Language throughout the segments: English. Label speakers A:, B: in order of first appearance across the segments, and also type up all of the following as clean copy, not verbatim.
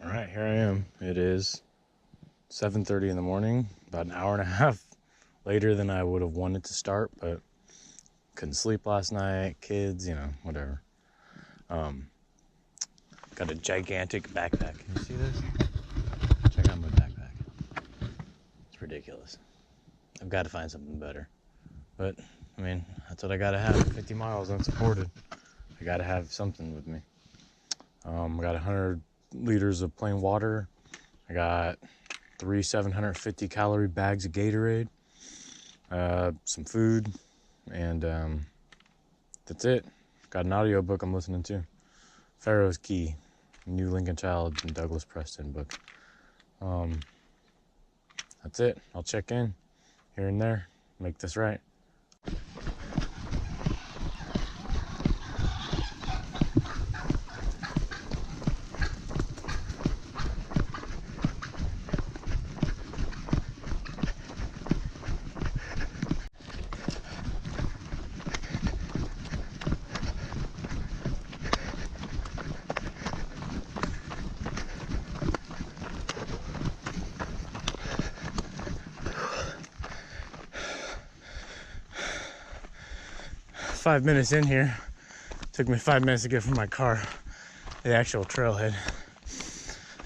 A: Alright, here I am. It is 7:30 in the morning, about an hour and a half later than I would have wanted to start, but couldn't sleep last night, kids, whatever. Got a gigantic backpack. Can you see this? Check out my backpack. It's ridiculous. I've got to find something better. But, that's what I gotta have. 50 miles unsupported. I gotta have something with me. I got 100 liters of plain water. I got 3 750 calorie bags of Gatorade, some food, and that's it. Got an audio book I'm listening to, Pharaoh's Key, New Lincoln Child and Douglas Preston book. That's it. I'll check in here and there, make this right. 5 minutes in here. Took me 5 minutes to get from my car to the actual trailhead.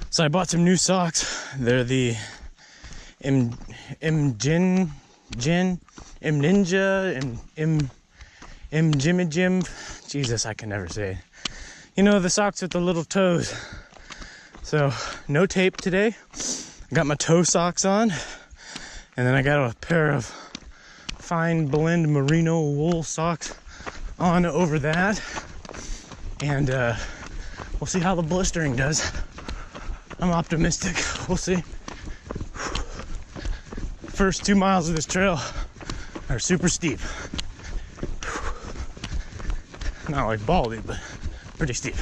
A: So I bought some new socks. They're the M Ninja, M Jimmy Jim. Jesus, I can never say it. The socks with the little toes. So no tape today. I got my toe socks on, and then I got a pair of fine blend merino wool socks on over that, and we'll see how the blistering does. I'm optimistic. We'll see. First 2 miles of this trail are super steep. Not like baldy, but pretty steep.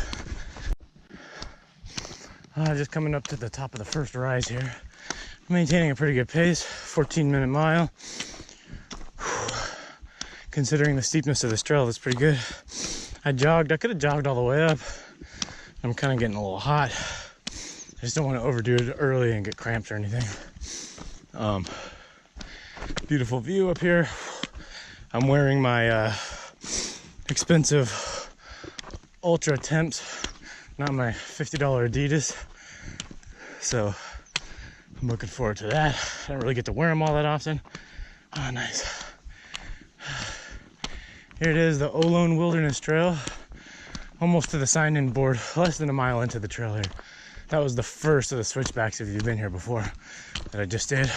A: Just coming up to the top of the first rise here. Maintaining a pretty good pace, 14-minute mile. Considering the steepness of this trail, that's pretty good. I could have jogged all the way up. I'm kind of getting a little hot. I just don't want to overdo it early and get cramps or anything. Beautiful view up here. I'm wearing my expensive Ultra Temps, not my $50 Adidas. So I'm looking forward to that. I don't really get to wear them all that often. Oh, nice. Here it is, the Ohlone Wilderness Trail. Almost to the sign-in board, less than a mile into the trail here. That was the first of the switchbacks, if you've been here before, that I just did.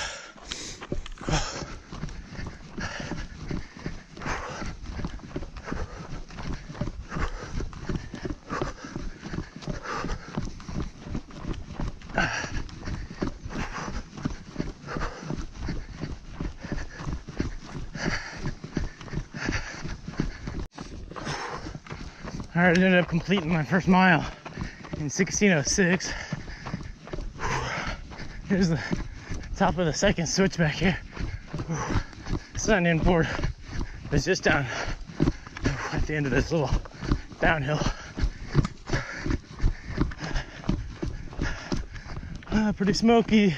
A: I ended up completing my first mile in 16:06. Here's the top of the second switchback here. Sign-in board is just down at the end of this little downhill. Pretty smoky.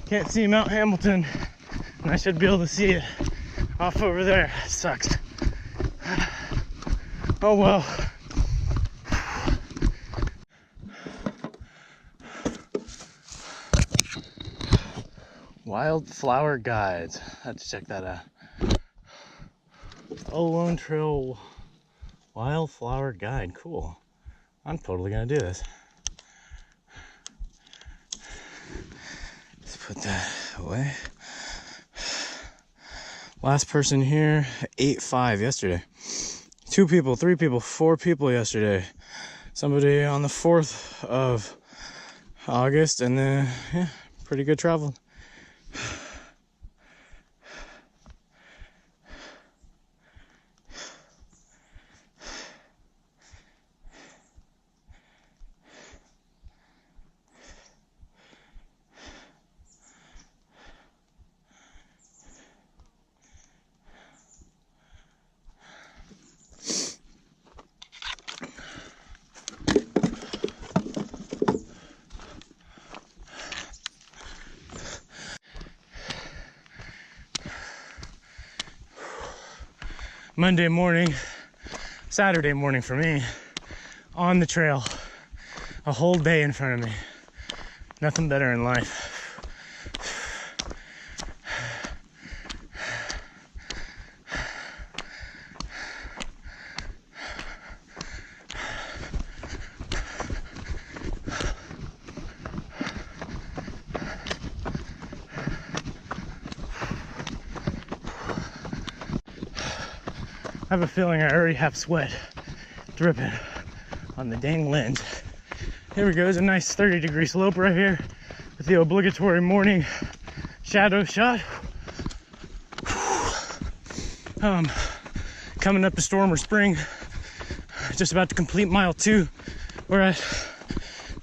A: Can't see Mount Hamilton, and I should be able to see it off over there. It sucks. Oh well. Wildflower Guides. I have to check that out. Ohlone Trail Wildflower Guide. Cool. I'm totally gonna do this. Let's put that away. Last person here, 8-5 yesterday. 2 people, 3 people, 4 people yesterday. Somebody on the 4th of August, and then, yeah, pretty good travel.
B: Monday morning, Saturday morning for me, on the trail, a whole day in front of me. Nothing better in life. I have a feeling I already have sweat dripping on the dang lens. Here we go, there's a nice 30-degree slope right here with the obligatory morning shadow shot. Coming up to Stormer Spring, just about to complete mile 2. We're at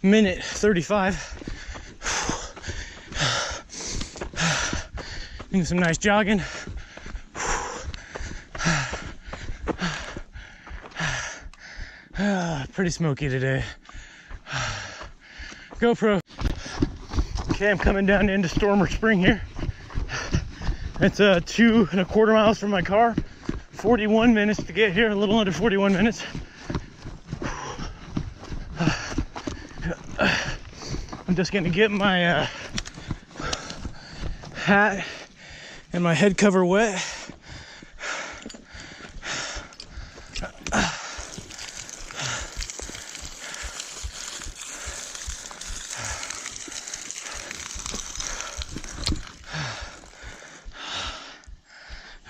B: minute 35. Doing some nice jogging. Pretty smoky today. GoPro. Okay, I'm coming down into Stormer Spring here. It's 2.25 miles from my car. 41 minutes to get here, a little under 41 minutes. I'm just gonna get my hat and my head cover wet.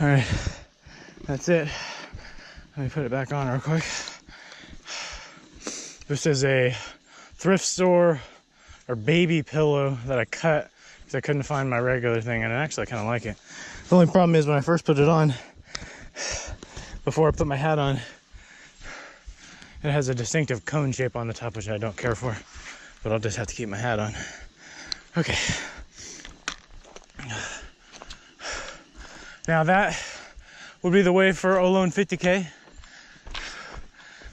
B: All right, that's it. Let me put it back on real quick. This is a thrift store or baby pillow that I cut because I couldn't find my regular thing, and actually I kind of like it. The only problem is when I first put it on, before I put my hat on, it has a distinctive cone shape on the top, which I don't care for, but I'll just have to keep my hat on. Okay. Now that would be the way for Ohlone 50K.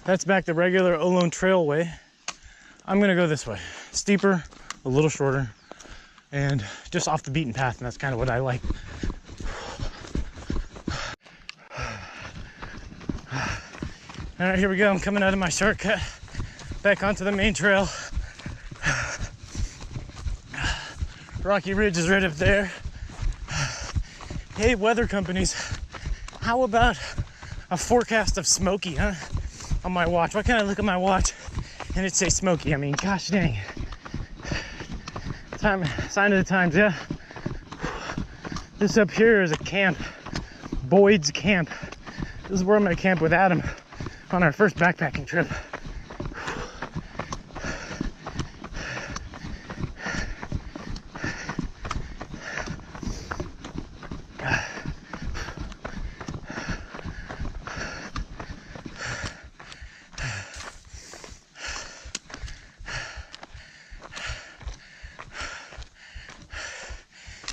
B: That's back the regular Ohlone Trail way. I'm gonna go this way. Steeper, a little shorter, and just off the beaten path, and that's kind of what I like. All right, here we go. I'm coming out of my shortcut, back onto the main trail. Rocky Ridge is right up there. Hey, weather companies, how about a forecast of smoky, huh? On my watch. Why can't I look at my watch and it say smoky? I mean, gosh dang. Sign of the times, yeah. This up here is a camp, Boyd's Camp. This is where I'm gonna camp with Adam on our first backpacking trip.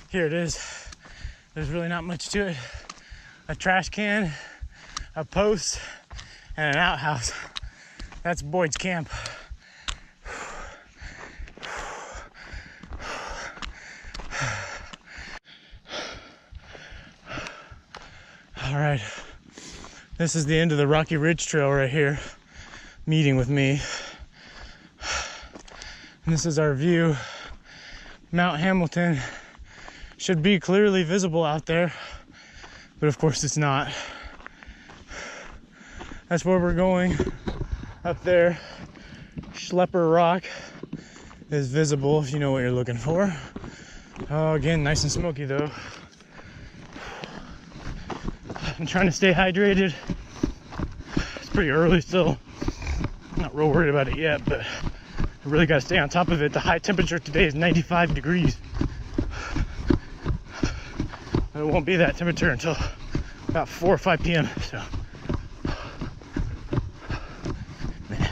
B: Here it is. There's really not much to it. A trash can, a post, and an outhouse. That's Boyd's Camp. All right, this is the end of the Rocky Ridge Trail right here, meeting with me. And this is our view. Mount Hamilton should be clearly visible out there, but of course it's not. That's where we're going. Up there, Schlepper Rock is visible if you know what you're looking for. Oh, again, nice and smoky though. I'm trying to stay hydrated. It's pretty early still. I'm not real worried about it yet, but I really gotta stay on top of it. The high temperature today is 95 degrees. It won't be that temperature until about 4 or 5 p.m. So, man,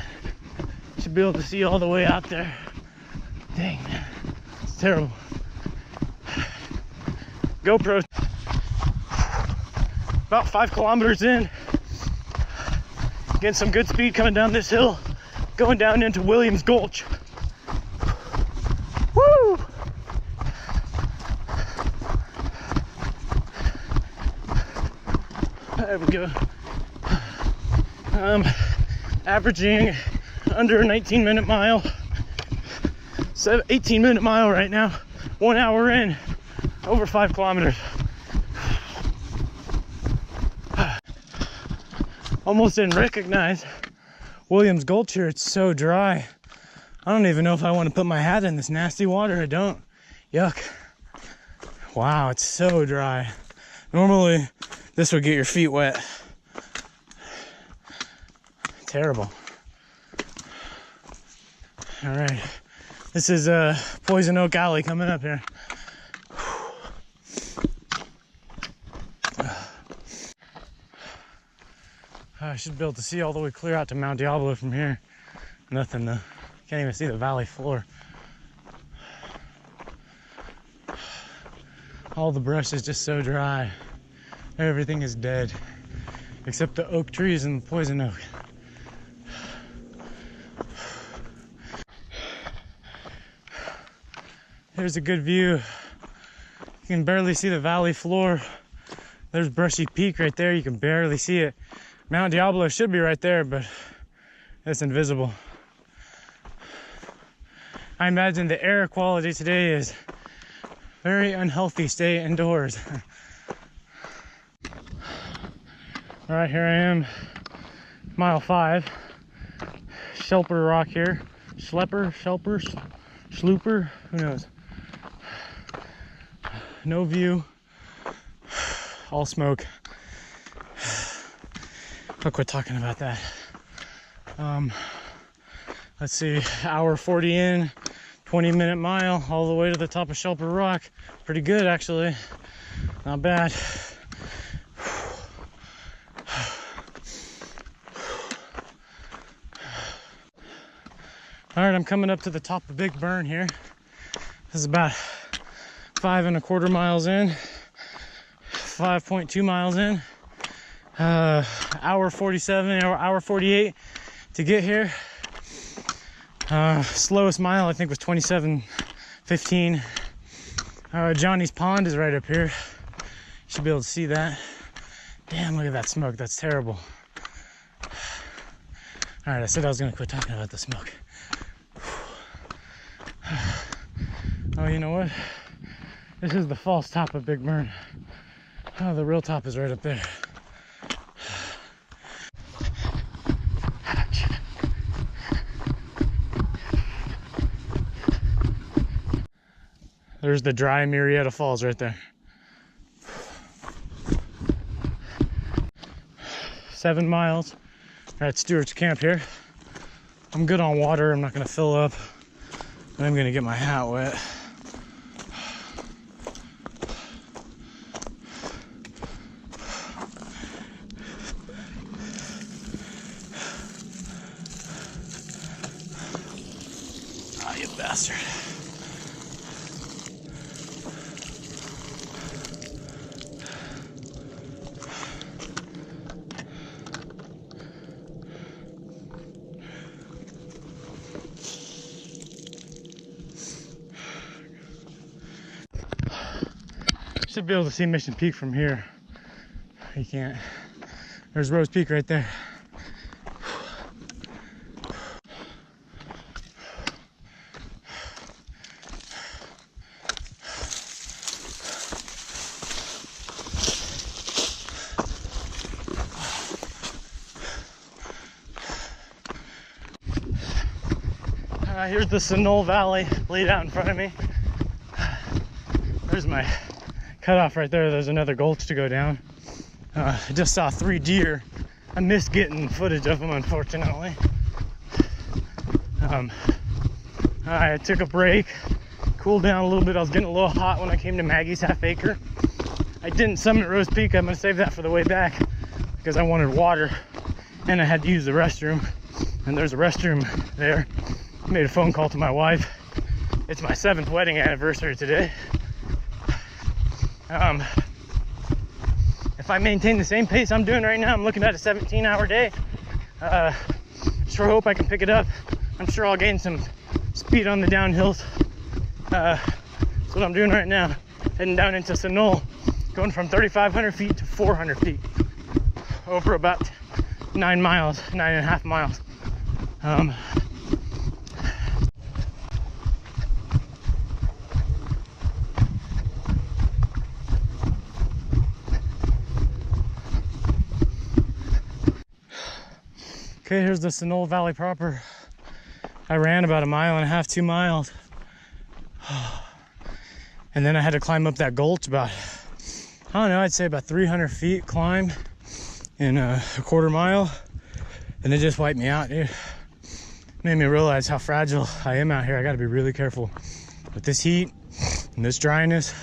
B: should be able to see all the way out there. Dang, man, it's terrible. GoPro, about 5 kilometers in, getting some good speed coming down this hill, going down into Williams Gulch. Woo! There we go. Averaging under a 19-minute mile. 18-minute mile right now. 1 hour in, over 5 kilometers. Almost didn't recognize Williams Gulch here. It's so dry. I don't even know if I want to put my hat in this nasty water. I don't. Yuck. Wow, it's so dry. Normally, this would get your feet wet. Terrible. All right. This is Poison Oak Alley coming up here. I should be able to see all the way clear out to Mount Diablo from here. Nothing though. Can't even see the valley floor. All the brush is just so dry. Everything is dead, except the oak trees and the poison oak. Here's a good view. You can barely see the valley floor. There's Brushy Peak right there. You can barely see it. Mount Diablo should be right there, but it's invisible. I imagine the air quality today is very unhealthy. Stay indoors. All right, here I am, mile 5. Shelper Rock here. Schlepper, Schlooper, who knows? No view, all smoke. I'll quit talking about that. Let's see, hour 40 in, 20-minute mile, all the way to the top of Shelper Rock. Pretty good, actually. Not bad. All right, I'm coming up to the top of Big Burn here. This is about 5.25 miles in, 5.2 miles in. Hour 47, hour 48 to get here. Slowest mile I think was 27:15. Johnny's Pond is right up here. Should be able to see that. Damn, look at that smoke. That's terrible. All right, I said I was gonna quit talking about the smoke. Oh, you know what? This is the false top of Big Burn. Oh, the real top is right up there. There's the dry Murrieta Falls right there. 7 miles. We're at Stewart's Camp here. I'm good on water. I'm not gonna fill up. I'm gonna get my hat wet. Ah, you bastard. Should be able to see Mission Peak from here. You can't. There's Rose Peak right there. Here's the Sunol Valley laid out in front of me. There's my cutoff right there. There's another gulch to go down. I just saw 3 deer. I missed getting footage of them, unfortunately. I took a break, cooled down a little bit. I was getting a little hot when I came to Maggie's Half Acre. I didn't summit Rose Peak. I'm gonna save that for the way back because I wanted water and I had to use the restroom. And there's a restroom there. I made a phone call to my wife. It's my 7th wedding anniversary today. If I maintain the same pace I'm doing right now, I'm looking at a 17-hour day. Sure hope I can pick it up. I'm sure I'll gain some speed on the downhills. That's what I'm doing right now. Heading down into Sunol, going from 3,500 feet to 400 feet over about 9 miles, 9.5 miles. Okay, here's the Sunol Valley proper. I ran about 1.5 miles, 2 miles. And then I had to climb up that gulch about, I don't know, I'd say about 300 feet climb in a 1/4 mile. And it just wiped me out, dude. Made me realize how fragile I am out here. I gotta be really careful with this heat and this dryness.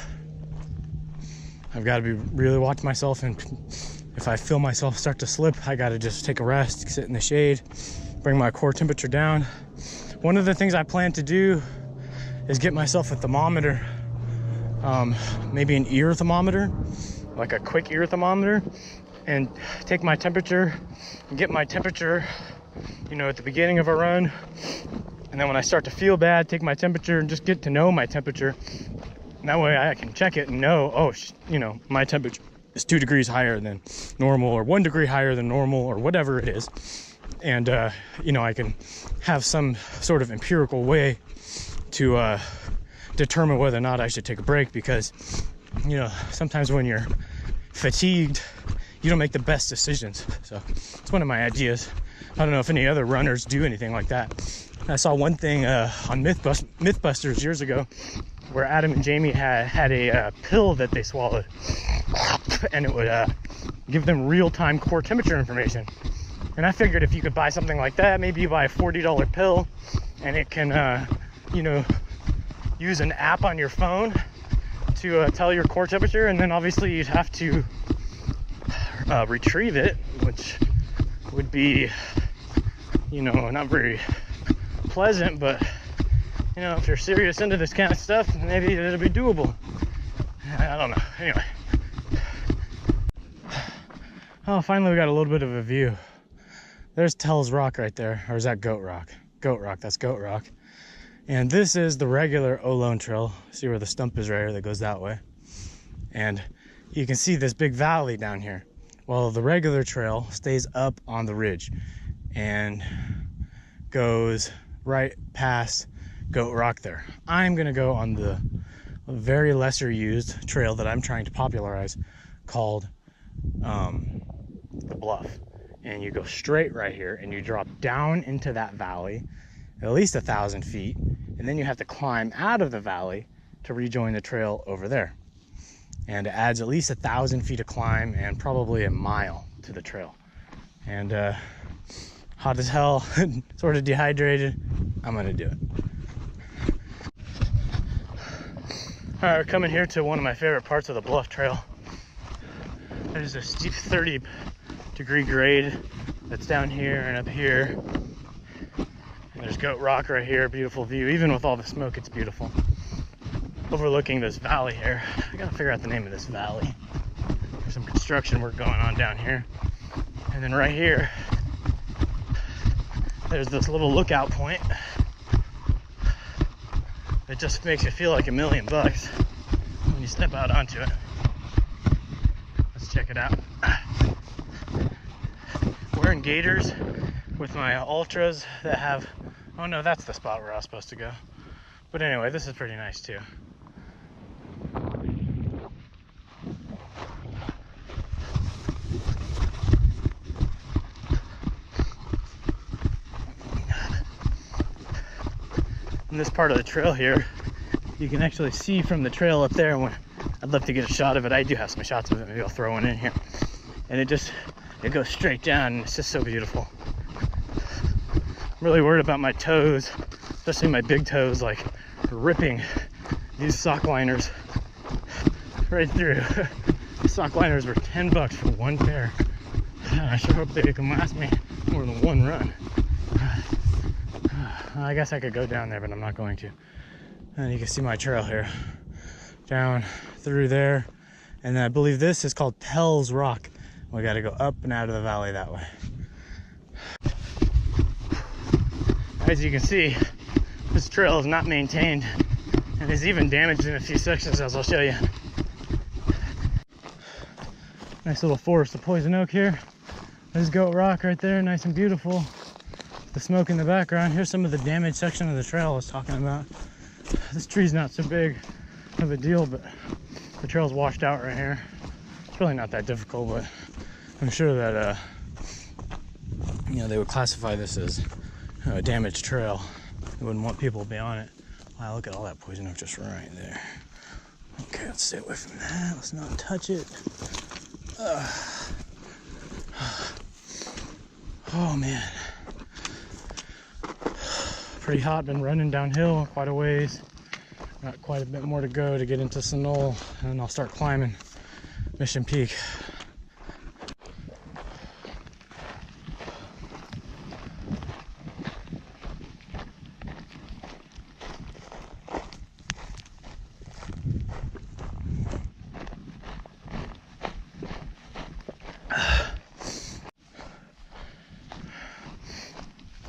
B: I've gotta be really watch myself, and if I feel myself start to slip, I gotta just take a rest, sit in the shade, bring my core temperature down. One of the things I plan to do is get myself a thermometer, maybe an ear thermometer, like a quick ear thermometer, and take my temperature and get my temperature, you know, at the beginning of a run. And then when I start to feel bad, take my temperature and just get to know my temperature. And that way I can check it and know, oh, you know, my temperature is 2 degrees higher than normal, or 1 degree higher than normal, or whatever it is. And, you know, I can have some sort of empirical way to determine whether or not I should take a break, because, you know, sometimes when you're fatigued, you don't make the best decisions. So it's one of my ideas. I don't know if any other runners do anything like that. I saw one thing on Mythbusters years ago, where Adam and Jamie had a pill that they swallowed, and it would give them real-time core temperature information. And I figured if you could buy something like that, maybe you buy a $40 pill, and it can, you know, use an app on your phone to tell your core temperature, and then obviously you'd have to retrieve it, which would be, you know, not very pleasant, but, you know, if you're serious into this kind of stuff, maybe it'll be doable. I don't know. Anyway. Oh, finally we got a little bit of a view. There's Tell's Rock right there. Or is that Goat Rock? Goat Rock, that's Goat Rock. And this is the regular Olone Trail. See where the stump is right here that goes that way. And you can see this big valley down here. Well, the regular trail stays up on the ridge and goes right past Goat Rock there. I'm gonna go on the very lesser used trail that I'm trying to popularize, called the Bluff. And you go straight right here and you drop down into that valley at least 1,000 feet, and then you have to climb out of the valley to rejoin the trail over there. And it adds at least 1,000 feet of climb and probably 1 mile to the trail. And hot as hell, sort of dehydrated, I'm gonna do it. All right, we're coming here to one of my favorite parts of the Bluff Trail. There's a steep 30-degree grade that's down here and up here. And there's Goat Rock right here, beautiful view. Even with all the smoke, it's beautiful. Overlooking this valley here. I gotta figure out the name of this valley. There's some construction work going on down here. And then right here, there's this little lookout point. It just makes you feel like $1 million when you step out onto it. Let's check it out. Wearing gaiters with my Ultras that have, oh no, that's the spot where I was supposed to go. But anyway, this is pretty nice too. In this part of the trail here, you can actually see from the trail up there. When I'd love to get a shot of it. I do have some shots of it. Maybe I'll throw one in here. And it goes straight down, and it's just so beautiful. I'm really worried about my toes, especially my big toes, like ripping these sock liners right through. The sock liners were $10 for one pair. I sure hope they can last me more than one run. I guess I could go down there, but I'm not going to. And you can see my trail here, down through there. And I believe this is called Tell's Rock. We got to go up and out of the valley that way. As you can see, this trail is not maintained and is even damaged in a few sections, as I'll show you. Nice little forest of poison oak here. There's Goat Rock right there, nice and beautiful. The smoke in the background. Here's some of the damaged section of the trail I was talking about. This tree's not so big of a deal, but the trail's washed out right here. It's really not that difficult, but I'm sure that you know, they would classify this as a damaged trail. They wouldn't want people to be on it. Wow, look at all that poison oak just right there. Okay, let's stay away from that. Let's not touch it. Oh man. Pretty hot, been running downhill quite a ways. Got quite a bit more to go to get into Sunol, and then I'll start climbing Mission Peak.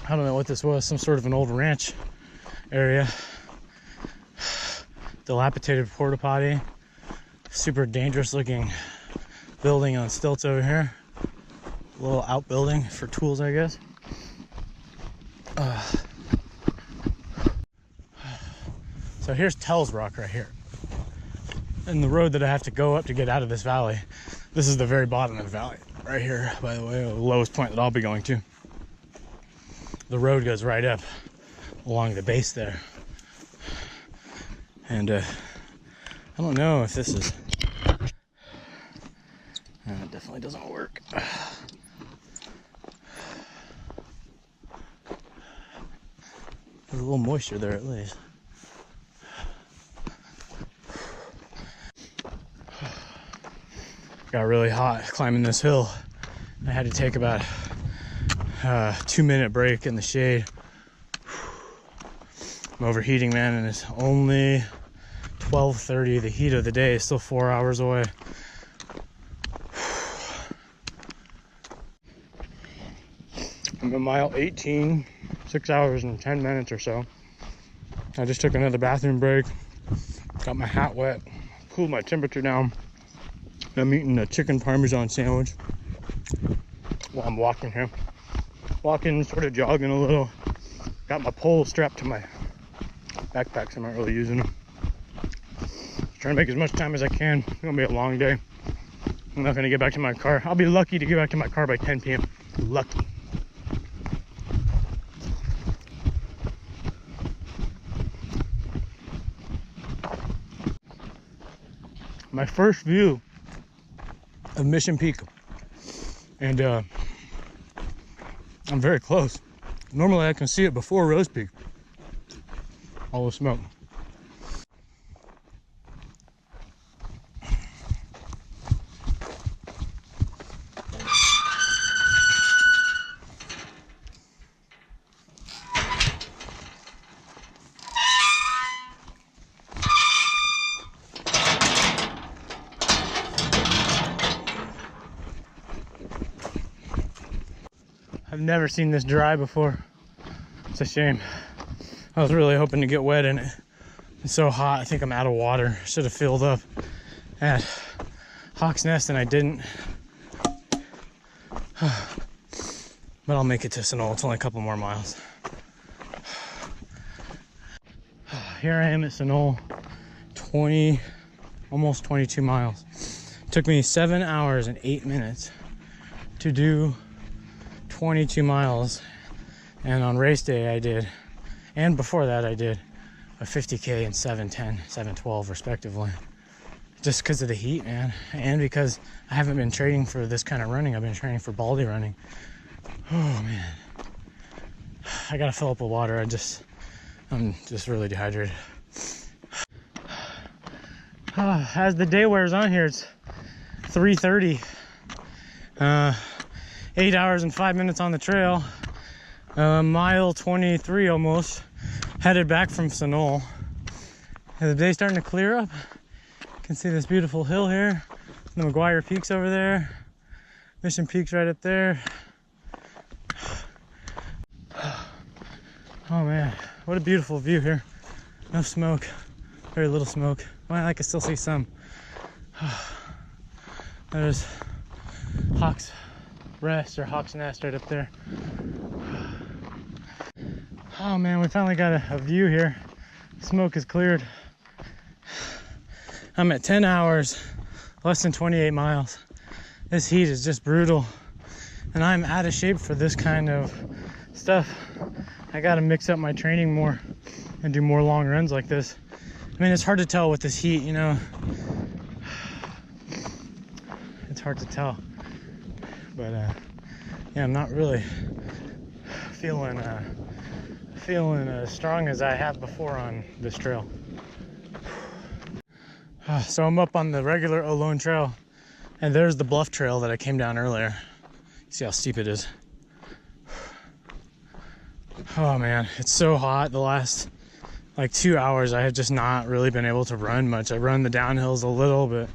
B: I don't know what this was, some sort of an old ranch area. Dilapidated porta potty. Super dangerous looking building on stilts over here. A little outbuilding for tools, I guess. So here's Tells Rock right here. And the road that I have to go up to get out of this valley. This is the very bottom of the valley. Right here, by the way, the lowest point that I'll be going to. The road goes right up along the base there. And I don't know if this is... it definitely doesn't work. There's a little moisture there at least. Got really hot climbing this hill. I had to take about a 2-minute break in the shade. I'm overheating, man, and it's only 12:30. The heat of the day is still 4 hours away. I'm at mile 18, 6 hours and 10 minutes or so. I just took another bathroom break, got my hat wet, cooled my temperature down. I'm eating a chicken parmesan sandwich while I'm walking here. Walking, sort of jogging a little. Got my pole strapped to my backpack, so I'm not really using them. Trying to make as much time as I can. It's gonna be a long day. I'm not gonna get back to my car. I'll be lucky to get back to my car by 10 p.m. Lucky. My first view of Mission Peak, and I'm very close. Normally I can see it before Rose Peak. All the smoke. I've never seen this dry before. It's a shame. I was really hoping to get wet in it. It's so hot, I think I'm out of water. Should have filled up at Hawk's Nest and I didn't. But I'll make it to Sunol. It's only a couple more miles. Here I am at Sunol, almost 22 miles. It took me 7 hours and 8 minutes to do 22 miles, and on race day I did, and before that I did a 50k in 7:10, 7:12 respectively, just because of the heat, man, and because I haven't been training for this kind of running. I've been training for Baldy running. Oh man, I gotta fill up with water. I'm just really dehydrated. As the day wears on here, it's 3:30. 8 hours and 5 minutes on the trail. Mile 23 almost. Headed back from Sunol. And the day's starting to clear up. You can see this beautiful hill here. The McGuire Peak's over there. Mission Peak's right up there. Oh man, what a beautiful view here. No smoke, very little smoke. Well, I can still see some. There's Hawk's Rest or Hawk's Nest right up there. Oh man, we finally got a view here. Smoke is cleared. I'm at 10 hours, less than 28 miles. This heat is just brutal. And I'm out of shape for this kind of stuff. I gotta mix up my training more and do more long runs like this. I mean, it's hard to tell with this heat, you know. It's hard to tell. But yeah, I'm not really feeling as strong as I have before on this trail. So I'm up on the regular Olone Trail, and there's the bluff trail that I came down earlier. See how steep it is. Oh man, it's so hot. The last like 2 hours I have just not really been able to run much. I run the downhills a little, but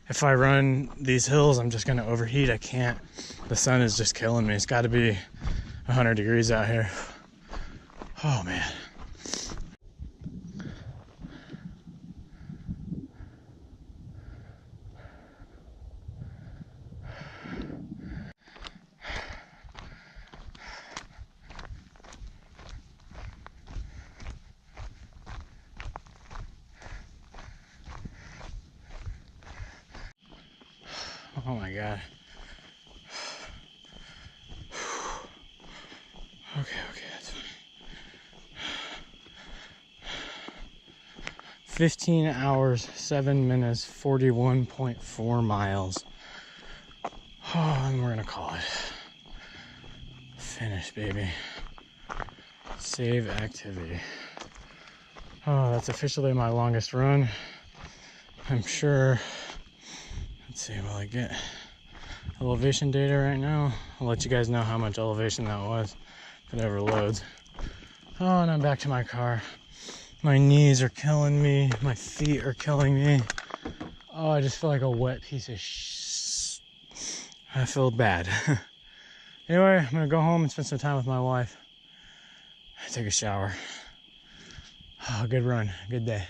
B: if I run these hills, I'm just gonna overheat. I can't. The sun is just killing me. It's gotta be 100 degrees out here. Oh man. Oh my God. Okay, that's fine. 15 hours, 7 minutes, 41.4 miles. Oh, and we're gonna call it. Finish, baby. Save activity. Oh, that's officially my longest run. I'm sure. Let's see, will I get elevation data right now? I'll let you guys know how much elevation that was if it ever loads. Oh, and I'm back to my car. My knees are killing me. My feet are killing me. Oh, I just feel like a wet piece of I feel bad. Anyway, I'm gonna go home and spend some time with my wife. Take a shower. Oh, good run, good day.